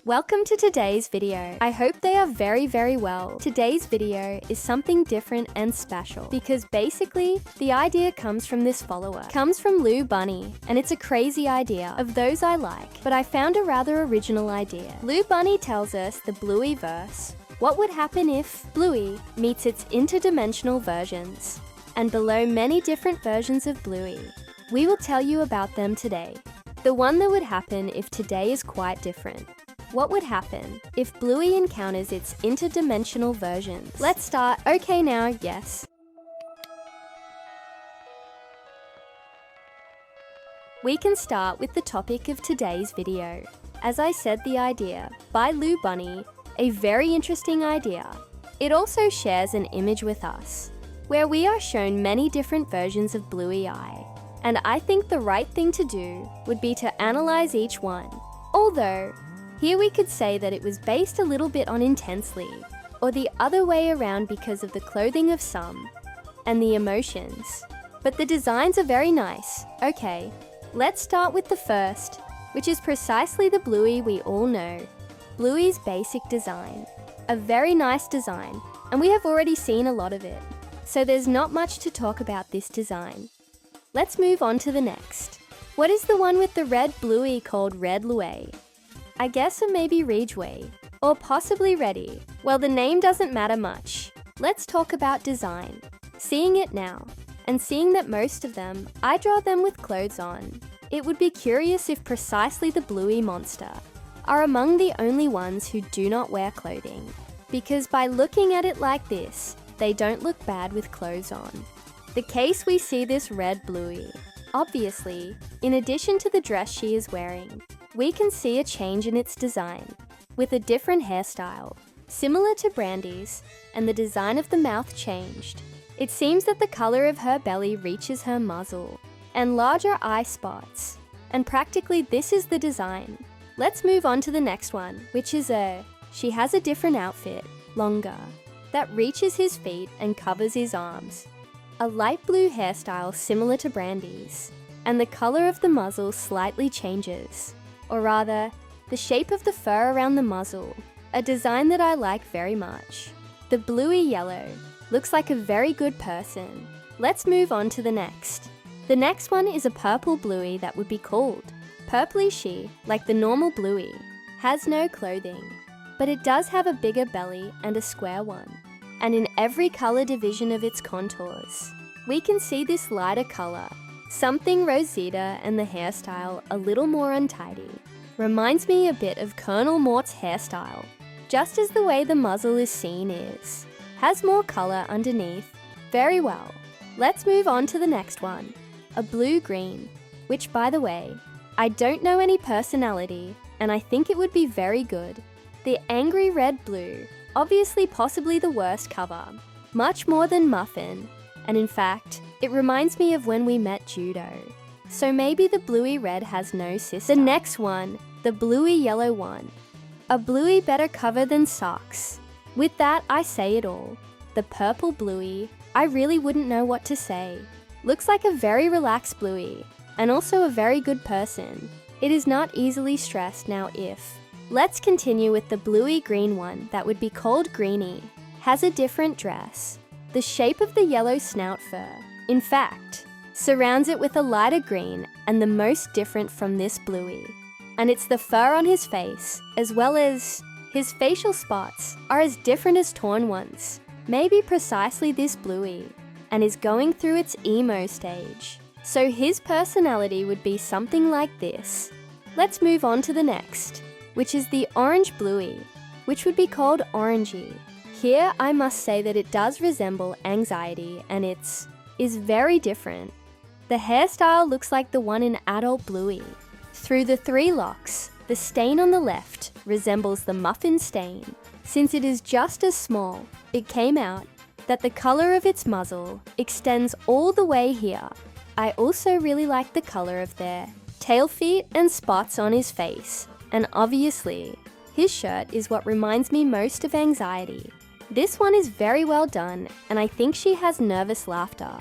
Welcome to today's video. I hope they are very well. Today's video is something different and special because basically the idea comes from this follower. Comes from Lou Bunny, and it's a crazy idea of those I like, but I found a rather original idea. Lou Bunny tells us the Bluey-verse. What would happen if Bluey meets its interdimensional versions? And below many different versions of Bluey. We will tell you about them today. The one that would happen if today is quite different. What would happen if Bluey encounters its interdimensional versions? Let's start. Okay now, yes. We can start with the topic of today's video. As I said, the idea by Lou Bunny, a very interesting idea. It also shares an image with us, where we are shown many different versions of Bluey Eye. And I think the right thing to do would be to analyze each one. Although, here we could say that it was based a little bit on intensely, or the other way around because of the clothing of some, and the emotions. But the designs are very nice. Okay, let's start with the first, which is precisely the Bluey we all know. Bluey's basic design. A very nice design, and we have already seen a lot of it. So there's not much to talk about this design. Let's move on to the next. What is the one with the red Bluey called Red Louie? I guess it may be Ridgeway, or possibly Reddy. Well, the name doesn't matter much. Let's talk about design. Seeing it now, and seeing that most of them, I draw them with clothes on. It would be curious if precisely the Bluey monster are among the only ones who do not wear clothing. Because by looking at it like this, they don't look bad with clothes on. The case we see this red Bluey. Obviously, in addition to the dress she is wearing, we can see a change in its design, with a different hairstyle, similar to Brandy's, and the design of the mouth changed. It seems that the color of her belly reaches her muzzle, and larger eye spots, and practically this is the design. Let's move on to the next one, which is she has a different outfit, longer, that reaches his feet and covers his arms. A light blue hairstyle similar to Brandy's, and the color of the muzzle slightly changes. Or rather, the shape of the fur around the muzzle, a design that I like very much. The Bluey yellow looks like a very good person. Let's move on to the next. The next one is a purple Bluey that would be called Purpley. She, like the normal Bluey, has no clothing, but it does have a bigger belly and a square one. And in every color division of its contours, we can see this lighter color. Something Rosita and the hairstyle a little more untidy. Reminds me a bit of Colonel Mort's hairstyle, just as the way the muzzle is seen is. Has more color underneath. Very well. Let's move on to the next one. A blue-green, which by the way, I don't know any personality, and I think it would be very good. The angry red blue, obviously possibly the worst cover. Much more than Muffin. And in fact, it reminds me of when we met Judo. So maybe the Bluey red has no sister. The next one, the Bluey yellow one. A Bluey better cover than socks. With that, I say it all. The purple Bluey, I really wouldn't know what to say. Looks like a very relaxed Bluey, and also a very good person. It is not easily stressed now if. Let's continue with the Bluey green one that would be called Greenie. Has a different dress. The shape of the yellow snout fur, in fact, surrounds it with a lighter green and the most different from this Bluey. And it's the fur on his face, as well as his facial spots are as different as torn ones. Maybe precisely this Bluey, and is going through its emo stage. So his personality would be something like this. Let's move on to the next, which is the orange Bluey, which would be called Orangey. Here, I must say that it does resemble Anxiety, and is very different. The hairstyle looks like the one in adult Bluey. Through the 3 locks, the stain on the left resembles the muffin stain. Since it is just as small, it came out that the color of its muzzle extends all the way here. I also really like the color of their tail feet and spots on his face, and obviously, his shirt is what reminds me most of Anxiety. This one is very well done, and I think she has nervous laughter.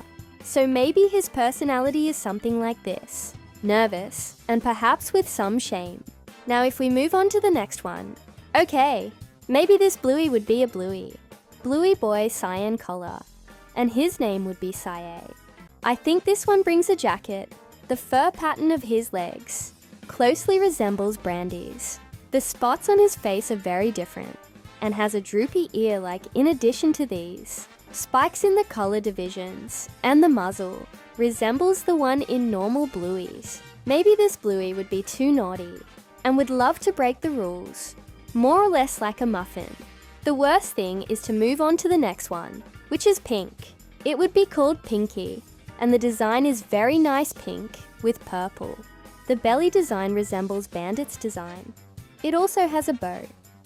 So maybe his personality is something like this. Nervous, and perhaps with some shame. Now if we move on to the next one. Okay, maybe this Bluey would be a Bluey. Bluey boy Cyan color. And his name would be Cyan. I think this one brings a jacket. The fur pattern of his legs closely resembles Brandy's. The spots on his face are very different and has a droopy ear in addition to these. Spikes in the color divisions and the muzzle resembles the one in normal Blueys. Maybe this Bluey would be too naughty and would love to break the rules, more or less like a muffin. The worst thing is to move on to the next one, which is pink. It would be called Pinky, and the design is very nice pink with purple. The belly design resembles Bandit's design. It also has a bow,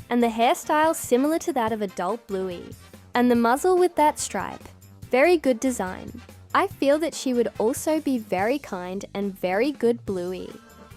and the hairstyle similar to that of adult Bluey, and the muzzle with that stripe. Very good design. I feel that she would also be very kind and very good Bluey.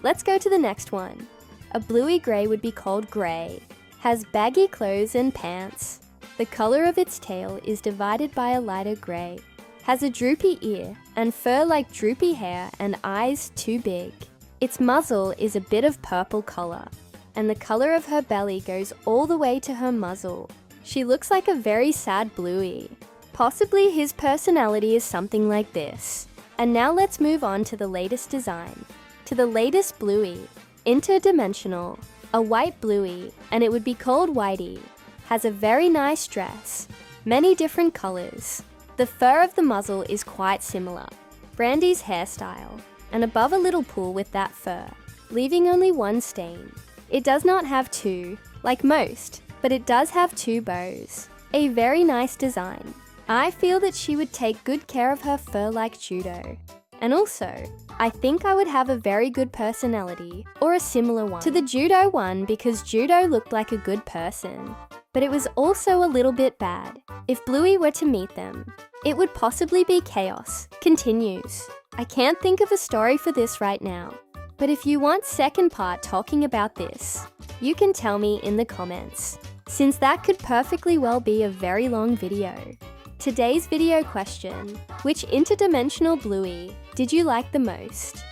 Let's go to the next one. A Bluey Grey would be called Grey. Has baggy clothes and pants. The color of its tail is divided by a lighter grey. Has a droopy ear and fur like droopy hair and eyes too big. Its muzzle is a bit of purple color, and the color of her belly goes all the way to her muzzle. She looks like a very sad Bluey. Possibly his personality is something like this. And now let's move on to the latest design. To the latest Bluey. Interdimensional. A white Bluey, and it would be called Whitey. Has a very nice dress. Many different colors. The fur of the muzzle is quite similar. Brandy's hairstyle. And above a little pool with that fur, leaving only one stain. It does not have two, like most, but it does have two bows. A very nice design. I feel that she would take good care of her fur like Judo. And also, I think I would have a very good personality, or a similar one, to the Judo one because Judo looked like a good person. But it was also a little bit bad. If Bluey were to meet them, it would possibly be chaos. Continues. I can't think of a story for this right now. But if you want second part talking about this, you can tell me in the comments, since that could perfectly well be a very long video. Today's video question, which interdimensional Bluey did you like the most?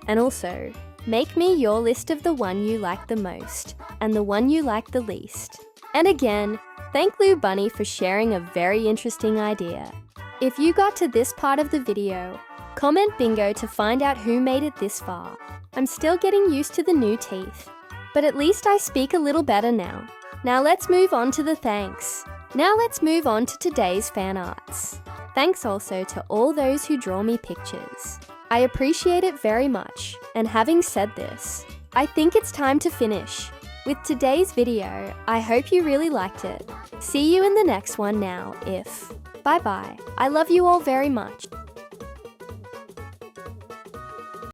And also, make me your list of the one you like the most and the one you like the least. And again, thank Lou Bunny for sharing a very interesting idea. If you got to this part of the video, comment bingo to find out who made it this far. I'm still getting used to the new teeth, but at least I speak a little better now. Now let's move on to the thanks. Now let's move on to today's fan arts. Thanks also to all those who draw me pictures. I appreciate it very much, and having said this, I think it's time to finish. With today's video, I hope you really liked it. See you in the next one now, if. Bye bye. I love you all very much.